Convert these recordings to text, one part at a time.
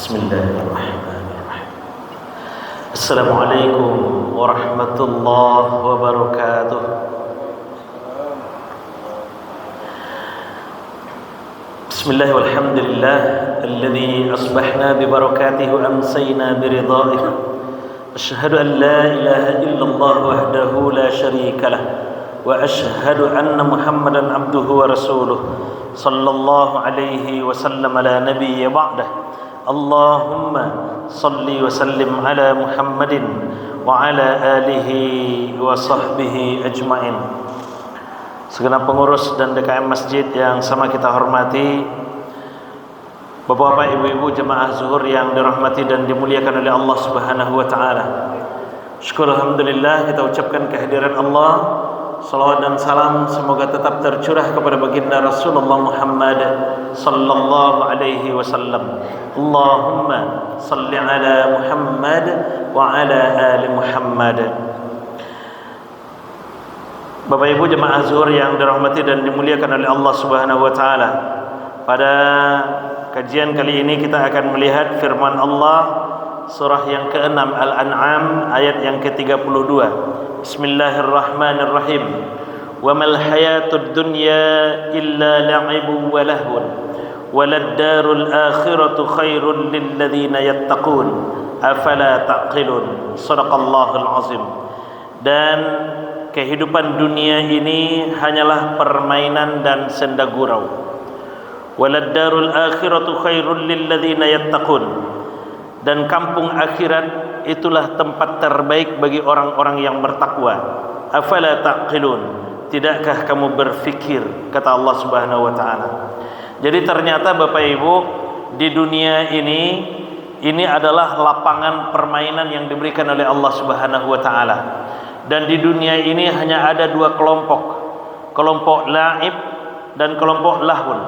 Bismillahirrahmanirrahim. Assalamualaikum warahmatullahi wabarakatuh. Bismillah walhamdulillah alladhi asbahna bibarakatihi wa amsayna biridaihi. Asyhadu an la ilaha illallah wahdahu la syarika lah wa asyhadu anna Muhammadan abduhu wa rasuluh sallallahu alaihi wasallam la nabiyya ba'dah. Allahumma salli wa sallim ala Muhammadin wa ala alihi wa sahbihi ajma'in. Segenap pengurus dan DKM masjid yang sama kita hormati, Bapak-bapak, ibu-ibu jemaah zuhur yang dirahmati dan dimuliakan oleh Allah Subhanahu wa taala. Syukur alhamdulillah kita ucapkan kehadiran Allah. Salawat dan salam semoga tetap tercurah kepada baginda Rasulullah Muhammad sallallahu alaihi wasallam. Allahumma salli ala Muhammad wa ala ali Muhammad. Bapak Ibu jemaah zuhur yang dirahmati dan dimuliakan oleh Allah Subhanahu wa taala. Pada kajian kali ini kita akan melihat firman Allah surah yang ke-6 Al-An'am ayat yang ke-32. Bismillahirrahmanirrahim. Wa mal hayatud dunya illa la'ibun wa lahwun walad darul akhiratu khairul lil ladzina yattaqun afala taqilun. Shadaqallahul azim. Dan kehidupan dunia ini hanyalah permainan dan senda gurau. Walad darul akhiratu khairul lil ladzina yattaqun. Dan kampung akhirat itulah tempat terbaik bagi orang-orang yang bertakwa. Afala taqilun, tidakkah kamu berfikir, kata Allah Subhanahu wa taala. Jadi ternyata Bapak Ibu, di dunia ini adalah lapangan permainan yang diberikan oleh Allah Subhanahu wa taala. Dan di dunia ini hanya ada dua kelompok. Kelompok laib dan kelompok lahun.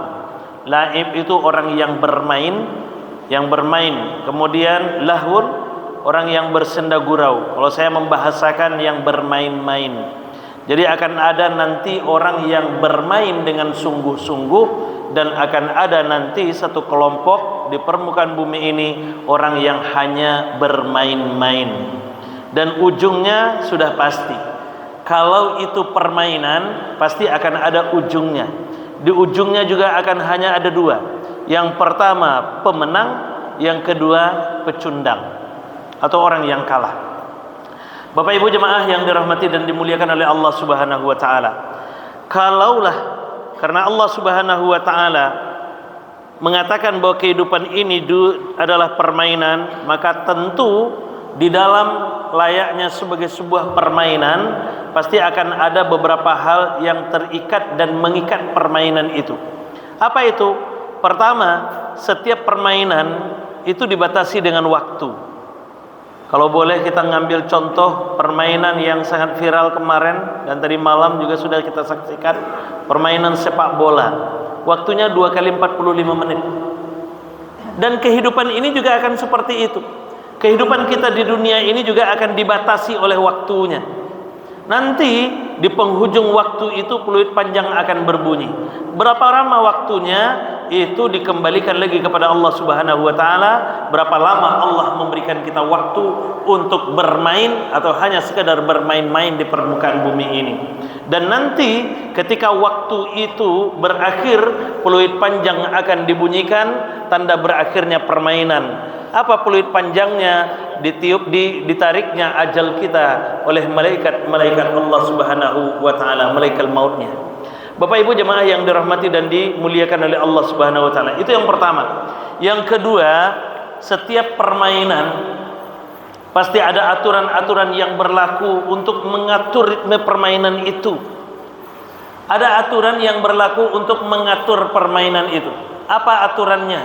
Laib itu orang yang bermain, kemudian lahun orang yang bersenda gurau. Kalau saya membahasakan yang bermain-main. Jadi akan ada nanti orang yang bermain dengan sungguh-sungguh, dan akan ada nanti satu kelompok di permukaan bumi ini orang yang hanya bermain-main. Dan ujungnya sudah pasti. Kalau itu permainan, pasti akan ada ujungnya. Di ujungnya juga akan hanya ada dua. Yang pertama pemenang, yang kedua pecundang atau orang yang kalah. Bapak Ibu jemaah yang dirahmati dan dimuliakan oleh Allah Subhanahu wa taala. Kalaulah karena Allah Subhanahu wa taala mengatakan bahwa kehidupan ini adalah permainan, maka tentu di dalam layaknya sebagai sebuah permainan pasti akan ada beberapa hal yang terikat dan mengikat permainan itu. Apa itu? Pertama, setiap permainan itu dibatasi dengan waktu. Kalau boleh kita ngambil contoh permainan yang sangat viral kemarin dan tadi malam juga sudah kita saksikan, permainan sepak bola. Waktunya 2 kali 45 menit. Dan kehidupan ini juga akan seperti itu. Kehidupan kita di dunia ini juga akan dibatasi oleh waktunya. Nanti di penghujung waktu itu peluit panjang akan berbunyi. Berapa lama waktunya itu dikembalikan lagi kepada Allah Subhanahu wa taala. Berapa lama Allah memberikan kita waktu untuk bermain atau hanya sekadar bermain-main di permukaan bumi ini. Dan nanti ketika waktu itu berakhir, peluit panjang akan dibunyikan, tanda berakhirnya permainan. Apa peluit panjangnya? Ditariknya ajal kita oleh malaikat Allah Subhanahu wa taala, malaikat mautnya. Bapak Ibu jemaah yang dirahmati dan dimuliakan oleh Allah Subhanahu wa taala. Itu yang pertama. Yang kedua, setiap permainan pasti ada aturan-aturan yang berlaku untuk mengatur ritme permainan itu. Ada aturan yang berlaku untuk mengatur permainan itu. Apa aturannya?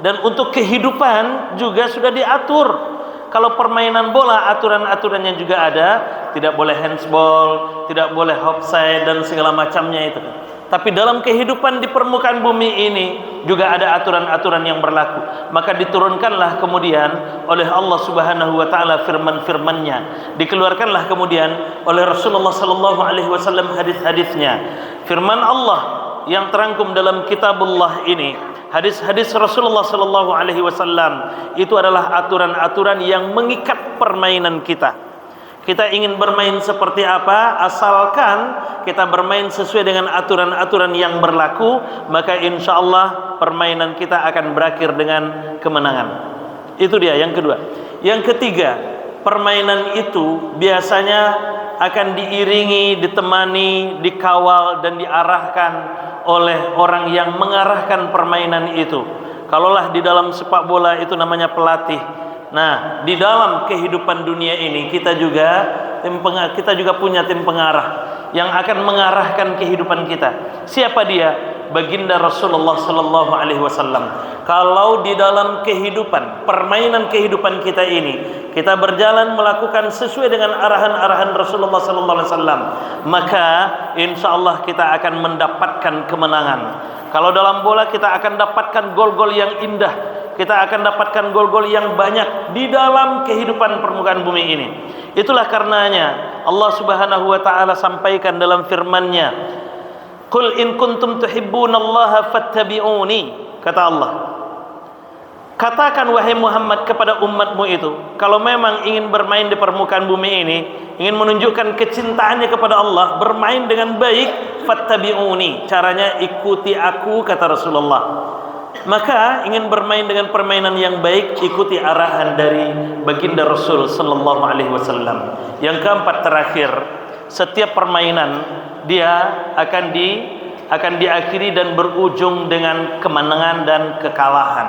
Dan untuk kehidupan juga sudah diatur. Kalau permainan bola, aturan-aturannya juga ada. Tidak boleh handsball, tidak boleh offside dan segala macamnya itu. Tapi dalam kehidupan di permukaan bumi ini juga ada aturan-aturan yang berlaku. Maka diturunkanlah kemudian oleh Allah Subhanahu wa taala firman-firmannya. Dikeluarkanlah kemudian oleh Rasulullah sallallahu alaihi wasallam hadis-hadisnya. Firman Allah yang terangkum dalam kitabullah ini, hadis-hadis Rasulullah sallallahu alaihi wasallam, itu adalah aturan-aturan yang mengikat permainan kita. Kita ingin bermain seperti apa, asalkan kita bermain sesuai dengan aturan-aturan yang berlaku, maka insya Allah permainan kita akan berakhir dengan kemenangan. Itu dia yang kedua. Yang ketiga, permainan itu biasanya akan diiringi, ditemani, dikawal dan diarahkan oleh orang yang mengarahkan permainan itu. Kalaulah di dalam sepak bola itu namanya pelatih. Nah, di dalam kehidupan dunia ini kita juga punya tim pengarah yang akan mengarahkan kehidupan kita. Siapa dia? Baginda Rasulullah sallallahu alaihi wasallam. Kalau di dalam kehidupan, permainan kehidupan kita ini, kita berjalan melakukan sesuai dengan arahan-arahan Rasulullah sallallahu alaihi wasallam, maka insyaallah kita akan mendapatkan kemenangan. Kalau dalam bola kita akan dapatkan gol-gol yang indah. Kita akan dapatkan gol-gol yang banyak di dalam kehidupan permukaan bumi ini. Itulah karenanya Allah Subhanahu wa taala sampaikan dalam firman-Nya, "Qul in kuntum tuhibbunallaha fattabi'uni," kata Allah. Katakan wahai Muhammad kepada umatmu itu, kalau memang ingin bermain di permukaan bumi ini, ingin menunjukkan kecintaannya kepada Allah, bermain dengan baik, fattabi'uni. Caranya ikuti aku, kata Rasulullah. Maka ingin bermain dengan permainan yang baik, ikuti arahan dari baginda Rasul sallallahu alaihi wasallam. Yang keempat terakhir, setiap permainan dia akan diakhiri dan berujung dengan kemenangan dan kekalahan.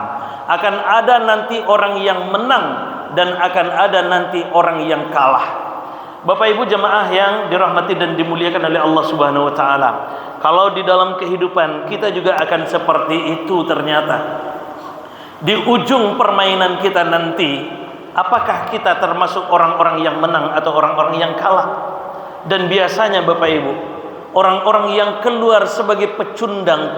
Akan ada nanti orang yang menang dan akan ada nanti orang yang kalah. Bapak Ibu jemaah yang dirahmati dan dimuliakan oleh Allah Subhanahu wa taala. Kalau di dalam kehidupan kita juga akan seperti itu ternyata. Di ujung permainan kita nanti, apakah kita termasuk orang-orang yang menang atau orang-orang yang kalah? Dan biasanya Bapak Ibu, orang-orang yang keluar sebagai pecundang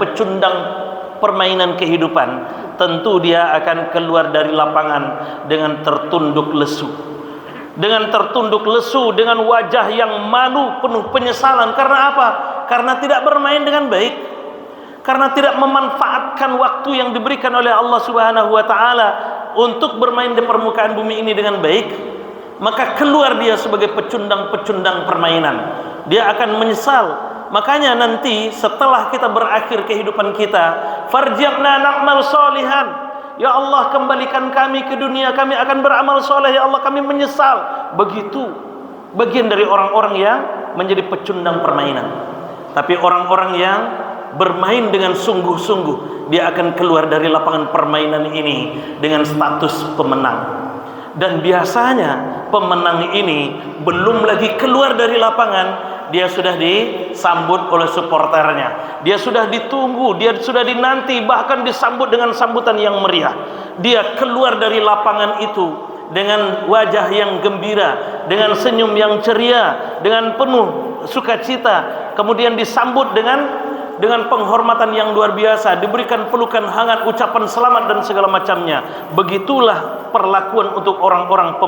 permainan kehidupan, tentu dia akan keluar dari lapangan dengan tertunduk lesu. Dengan tertunduk lesu, dengan wajah yang malu, penuh penyesalan. Karena apa? Karena tidak bermain dengan baik. Karena tidak memanfaatkan waktu yang diberikan oleh Allah Subhanahu wa taala untuk bermain di permukaan bumi ini dengan baik. Maka keluar dia sebagai pecundang-pecundang permainan. Dia akan menyesal. Makanya nanti setelah kita berakhir kehidupan kita, farji'na na'mal sholihan. Ya Allah, kembalikan kami ke dunia, kami akan beramal soleh. Ya Allah, kami menyesal. Begitu bagian dari orang-orang yang menjadi pecundang permainan. Tapi orang-orang yang bermain dengan sungguh-sungguh, dia akan keluar dari lapangan permainan ini dengan status pemenang. Dan biasanya pemenang ini belum lagi keluar dari lapangan, dia sudah disambut oleh supporternya, dia sudah ditunggu, dia sudah dinanti, bahkan disambut dengan sambutan yang meriah. Dia keluar dari lapangan itu dengan wajah yang gembira, dengan senyum yang ceria, dengan penuh sukacita, kemudian disambut dengan penghormatan yang luar biasa, diberikan pelukan hangat, ucapan selamat dan segala macamnya. Begitulah perlakuan untuk orang-orang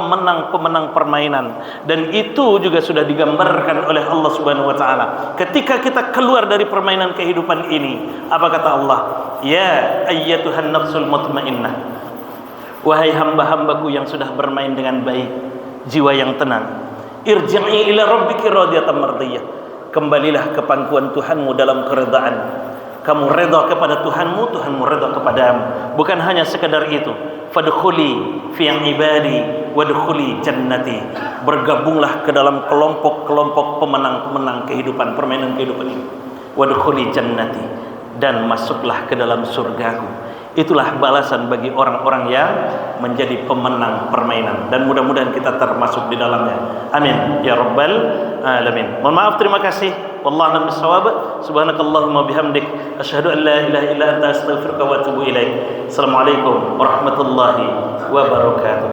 pemenang permainan. Dan itu juga sudah digambarkan oleh Allah Subhanahu wa taala. Ketika kita keluar dari permainan kehidupan ini, apa kata Allah? Ya ayyatuhan nafsul mutmainnah. Wahai hamba-hambaku yang sudah bermain dengan baik, jiwa yang tenang. Irji'i ila rabbiki radiyatan mardiyah. Kembalilah ke pangkuan Tuhanmu dalam keredaan. Kamu redha kepada Tuhanmu, Tuhanmu redha kepadamu. Bukan hanya sekadar itu. Fadkhuli fi ibadi wadkhuli jannati. Bergabunglah ke dalam kelompok-kelompok pemenang-pemenang kehidupan, permainan kehidupan ini. Wadkhuli jannati, dan masuklah ke dalam surgaku. Itulah balasan bagi orang-orang yang menjadi pemenang permainan, dan mudah-mudahan kita termasuk di dalamnya. Amin ya rabbal alamin. Mohon maaf, terima kasih. Wallahu a'lam bishawab. Subhanakallahumma bihamdik asyhadu an la ilaha illa anta astaghfiruka wa atubu ilaik. Assalamualaikum warahmatullahi wabarakatuh.